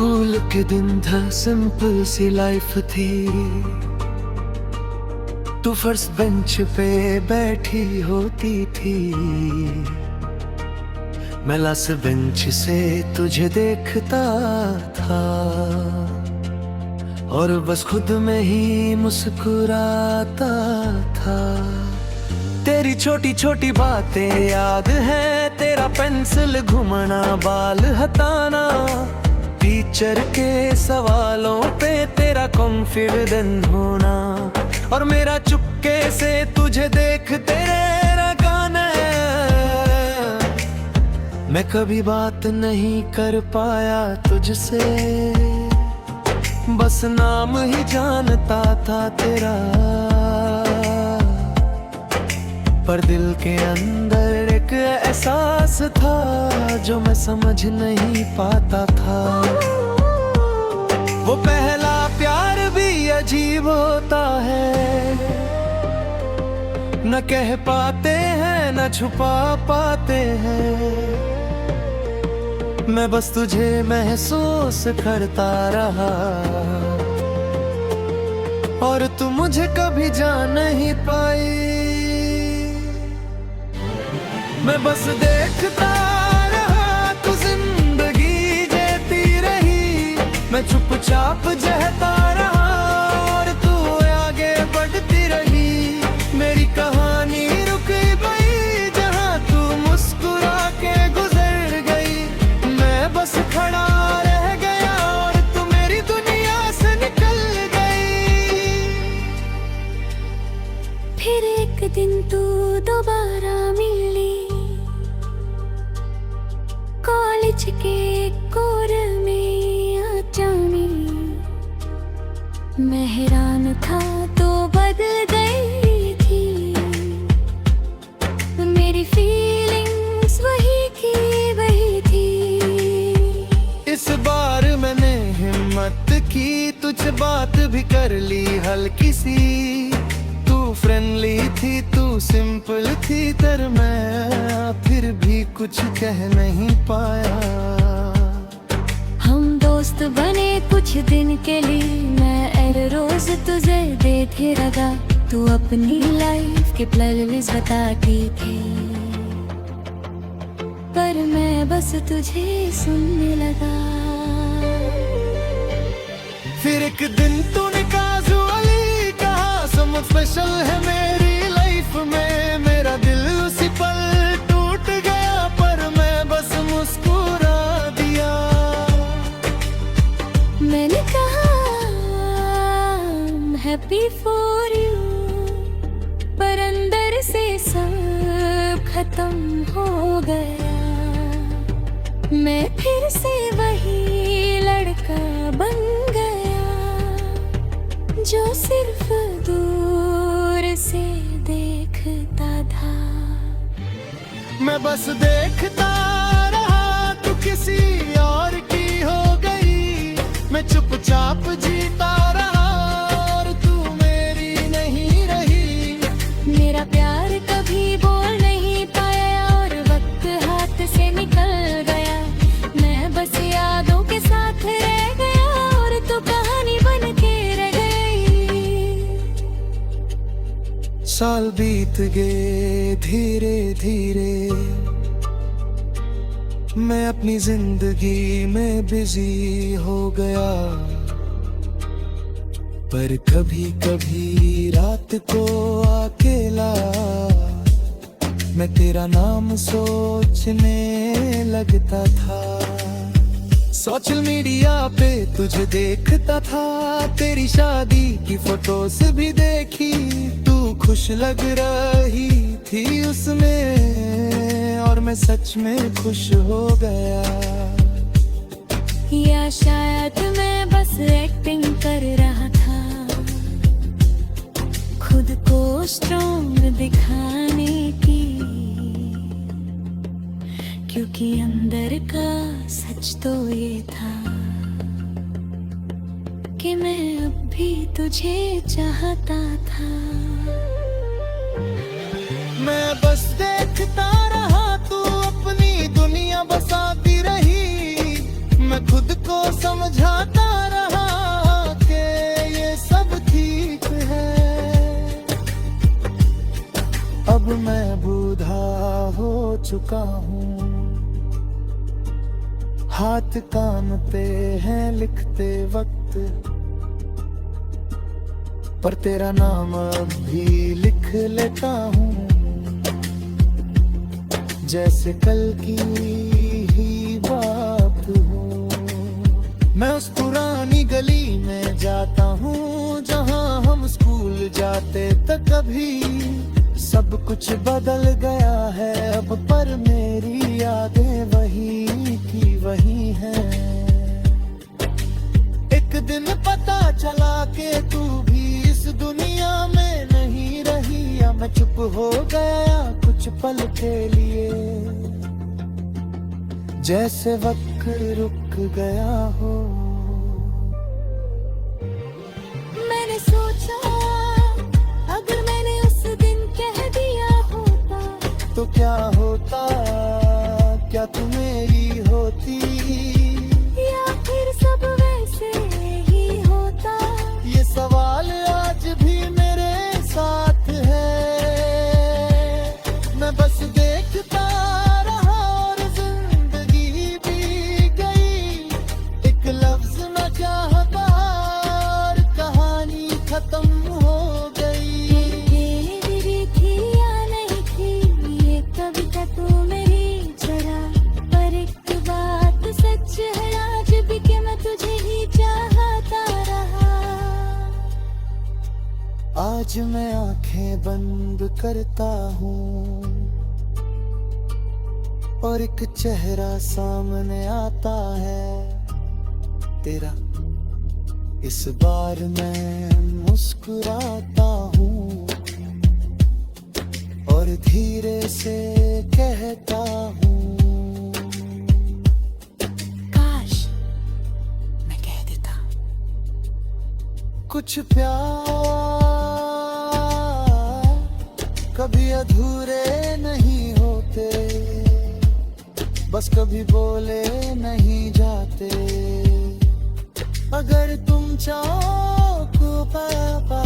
School के दिन था, सिंपल सी लाइफ थी। तू फर्स्ट बेंच पे बैठी होती थी, मैं लास्ट बेंच से तुझे देखता था और बस खुद में ही मुस्कुराता था। तेरी छोटी छोटी बातें याद हैं, तेरा पेंसिल घुमाना, बाल हटाना, टीचर के सवालों पे तेरा कॉन्फिडेंट होना, और मेरा चुपके से तुझे देखते रहना गाना। मैं कभी बात नहीं कर पाया तुझसे, बस नाम ही जानता था तेरा, पर दिल के अंदर एक एहसास था जो मैं समझ नहीं पाता था। वो पहला प्यार भी अजीब होता है, न कह पाते हैं न छुपा पाते हैं। मैं बस तुझे महसूस करता रहा और तू मुझे कभी जान नहीं पाई। मैं बस देखता रहा, तू जिंदगी जीती रही, मैं चुपचाप जहता रहा और तू आगे बढ़ती रही। मेरी कहानी रुक गई जहाँ तू मुस्कुरा के गुजर गई, मैं बस खड़ा रह गया और तू मेरी दुनिया से निकल गई। फिर एक दिन तू दोबारा मिली, कॉलेज के कोर में आचा में। मैं हैरान था तो बदल गई थी, मेरी फीलिंग्स वही की वही थी। इस बार मैंने हिम्मत की, तुझे बात भी कर ली हल्की सी। तू फ्रेंडली थी, तू सिंपल थी, तर मैं फिर भी कुछ कह नहीं पाया। हम दोस्त बने कुछ दिन के लिए, मैं हर रोज तुझे देखे लगा, तू अपनी लाइफ के प्लान्स बताती थी, पर मैं बस तुझे सुनने लगा। फिर एक दिन तूने कैजुअली कहा, समझ स्पेशल है मेरी लाइफ में। मेरा दिल उसी पल टूट गया, पर मैं बस मुस्कुरा दिया। मैंने कहा हैप्पी फॉर यू, पर अंदर से सब खत्म हो गया। मैं फिर से वही लड़का बन गया जो सिर्फ दूर से देखता था। मैं बस देखता रहा, तू किसी और की हो गई, मैं चुपचाप जीता रहा और तू मेरी नहीं रही। मेरा प्यार कभी बोल नहीं पाया और वक्त हाथ से निकल गया। मैं बस यादों के साथ रह गया और तू कहानी बन के रह गई। साल बीत गए धीरे धीरे, मैं अपनी जिंदगी में बिजी हो गया, पर कभी कभी रात को अकेला मैं तेरा नाम सोचने लगता था। सोशल मीडिया पे तुझे देखता था, तेरी शादी की फोटोज भी देखी, तू खुश लग रही थी उसमें और मैं सच में खुश हो गया। या शायद मैं बस एक्टिंग कर रहा था, खुद को स्ट्रॉन्ग दिखाने की, क्योंकि अंदर का सच तो ये था कि मैं अब भी तुझे चाहता था। मैं बस देखता रहा, तू अपनी दुनिया बसाती रही, मैं खुद को समझ अब मैं बूढ़ा हो चुका हूँ, हाथ कांपते हैं लिखते वक्त, पर तेरा नाम अब भी लिख लेता हूँ, जैसे कल की ही बात हो। मैं उस पुरानी गली में जाता हूँ जहाँ हम स्कूल जाते थे कभी। सब कुछ बदल गया है अब, पर मेरी यादें वही की वही हैं। एक दिन पता चला कि तू भी इस दुनिया में नहीं रही, या मैं चुप हो गया कुछ पल के लिए, जैसे वक्त रुक गया हो। मैंने सोचा अगर मैंने उस दिन कह दिया होता तो क्या होता, क्या तू मेरी होती, या फिर सब वैसे ही होता। ये सवाल आज भी मेरे साथ है। मैं बस देखता रहा और जिंदगी भी गई, एक लफ्ज न चाहता और कहानी खत्म हो गई। तेरी थी या नहीं थी ये कविता तू मेरी जरा, पर एक बात सच है आज भी कि मैं तुझे ही चाहता रहा। आज मैं आंखें बंद करता हूँ और एक चेहरा सामने आता है तेरा। इस बार मैं मुस्कुराता हूँ और धीरे से कहता हूँ, काश मैं कह देता कुछ प्यार कभी अधूरे नहीं होते, बस कभी बोले नहीं जाते। अगर तुम चाहो तो पापा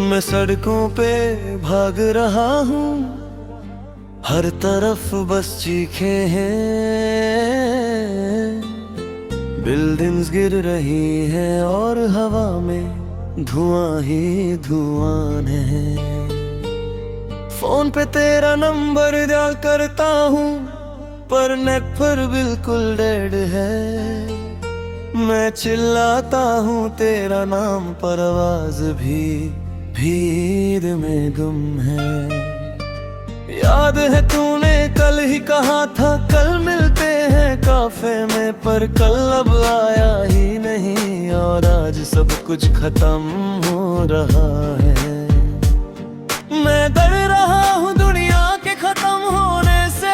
मैं सड़कों पे भाग रहा हूँ, हर तरफ बस चीखे हैं। बिल्डिंग्स गिर रही हैं और हवा में धुआं ही धुआं है। फोन पे तेरा नंबर डायल करता हूँ, पर नेट पर बिल्कुल डेड है। मैं चिल्लाता हूँ तेरा नाम, पर आवाज भी भीड़ में गुम है। याद है तूने कल ही कहा था कल मिलते हैं काफे में, पर कल अब आया ही नहीं और आज सब कुछ खत्म हो रहा है। मैं डर रहा हूँ दुनिया के खत्म होने से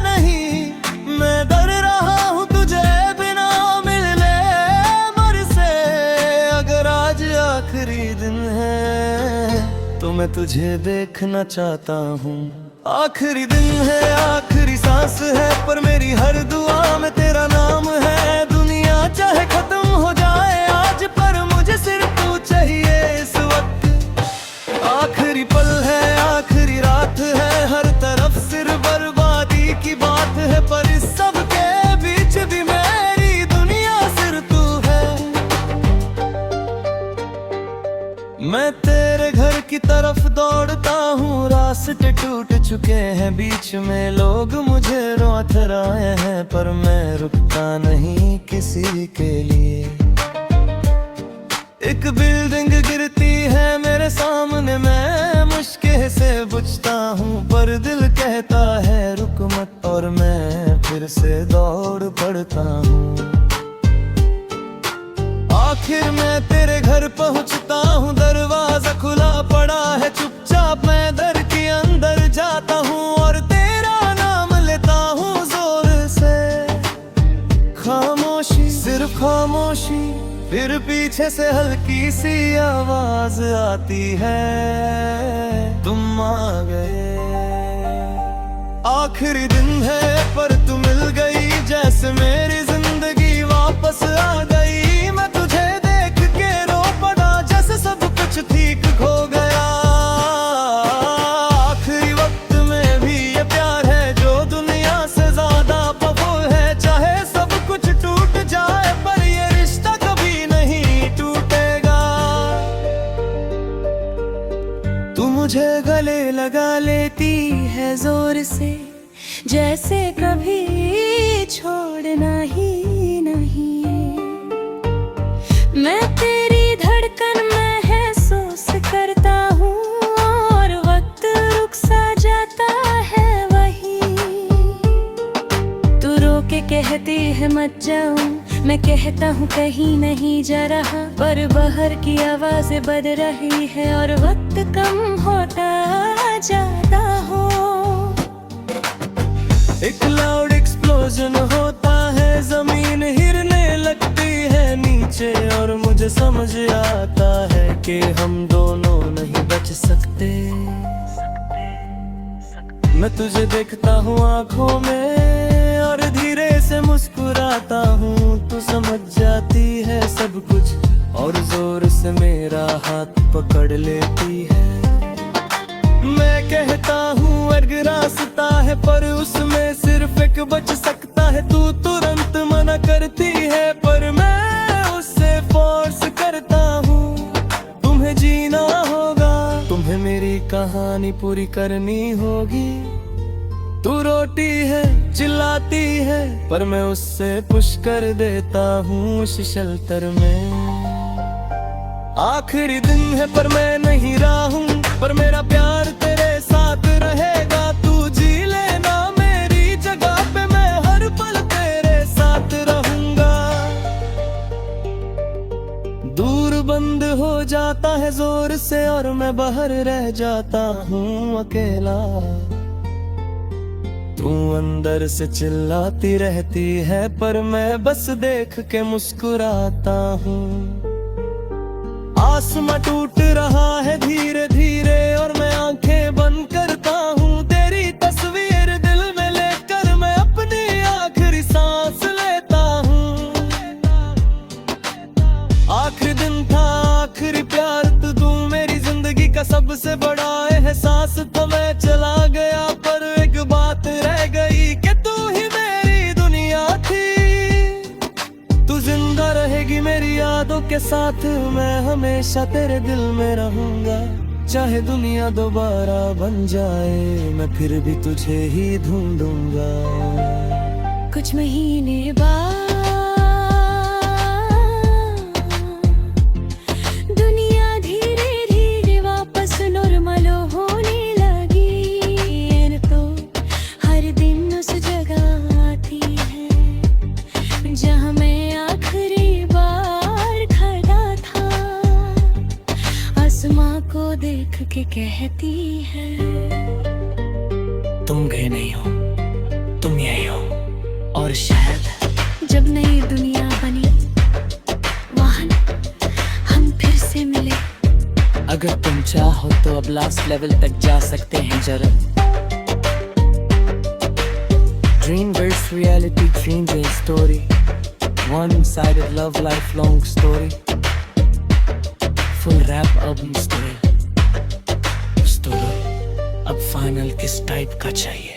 नहीं, मैं डर रहा हूँ तुझे बिना मिलने मर से। अगर आज आखिरी दिन है तो मैं तुझे देखना चाहता हूँ। आखिरी दिन है, आखिरी सांस है, पर मेरी हर दुआ में तेरा नाम है। दुनिया चाहे खत्म हो जाए आज, पर मुझे सिर्फ तू चाहिए इस वक्त। आखिरी पल है, आखिरी रात है, हर तरफ सिर्फ बर्बादी की बात है, पर इस सब के बीच भी मेरी दुनिया सिर्फ तू है। मैं तेरे घर की तरफ दौड़ता हूँ, रास्ते टूट चुके हैं, बीच में लोग मुझे रोक रहे हैं, पर मैं रुकता नहीं किसी के लिए। एक बिल्डिंग गिरती है मेरे सामने, मैं मुश्किल से बुझता हूँ, पर दिल कहता है रुक मत, और मैं फिर से दौड़ पड़ता हूँ। आखिर मैं तेरे घर पहुंचता हूँ, दरवाजा खुला पड़ा है, चुपचाप मैं दर के अंदर जाता हूँ और तेरा नाम लेता हूँ जोर से। खामोशी, सिर्फ खामोशी, फिर पीछे से हल्की सी आवाज आती है, तुम आ गए। आखिरी दिन है पर तू मिल गई, जैसे मेरी जिंदगी वापस आ गई। मैं तुझे देख के रो पड़ा, जैसे सब कुछ ठीक हो गया। आखिरी वक्त में भी ये प्यार है जो दुनिया से ज्यादा पावरफुल है। चाहे सब कुछ टूट जाए पर ये रिश्ता कभी नहीं टूटेगा। तू मुझे गले लगा लेती है जोर से, जैसे कभी छोड़ना ही नहीं। मैं तेरी धड़कन महसूस करता हूँ और वक्त रुक सा जाता है वहीं। तू रो के कहती है मत जाऊं, मैं कहता हूँ कहीं नहीं जा रहा, पर बाहर की आवाजें बढ़ रही है और वक्त कम होता जाता हो। एक लाउड एक्सप्लोजन होता है, जमीन हिलने लगती है नीचे, और मुझे समझ आता है कि हम दोनों नहीं बच सकते। मैं तुझे देखता हूँ आंखों में और धीरे से मुस्कुराता हूँ। तू समझ जाती है सब कुछ और जोर से मेरा हाथ पकड़ लेती है। मैं कहता हूँ अर्ग रास्ता है पर उसमें सिर्फ एक बच सकता है। तू तुरंत मना करती है पर मैं उससे फोर्स करता हूँ। तुम्हें जीना होगा, तुम्हें मेरी कहानी पूरी करनी होगी। तू रोती है चिल्लाती है पर मैं उससे पुश कर देता हूँ उस शेल्टर में। आखिरी दिन है पर मैं नहीं रहा हूँ, पर मेरा प्यार तेरे साथ रहेगा। तू जी लेना मेरी जगह पे, मैं हर पल तेरे साथ रहूंगा। दूर बंद हो जाता है जोर से और मैं बाहर रह जाता हूँ अकेला। तू अंदर से चिल्लाती रहती है पर मैं बस देख के मुस्कुराता हूँ। आसमां टूट रहा है धीरे धीरे और मैं आंखें बंद करता हूँ। तेरी तस्वीर दिल में लेकर मैं अपनी आखिरी सांस लेता हूँ। आखिरी दिन था आखिरी प्यार, तू मेरी जिंदगी का सबसे बड़ा एहसास। तो मैं चला गया पर एक बात रह गई कि तू ही मेरी दुनिया थी। तू जिंदा रहेगी मेरी यादों के साथ, मैं हमेशा तेरे दिल में रहूंगा। चाहे दुनिया दोबारा बन जाए मैं फिर भी तुझे ही ढूंढूंगा। कुछ महीने बाद दुनिया धीरे धीरे वापस नॉर्मल होने लगी। तो हर दिन उस जगह आती है जहाँ मैं आखिरी बार खड़ा था। आसमां को देख के कहती है, तुम गए नहीं हो, तुम यही हो। और शायद जब नई दुनिया बनी वहाँ हम फिर से मिले। अगर तुम चाहो तो अब लास्ट लेवल तक जा सकते हैं जरा। Dream versus reality, dream based story, one-sided love, lifelong story, full rap album story। अब फाइनल किस टाइप का चाहिए?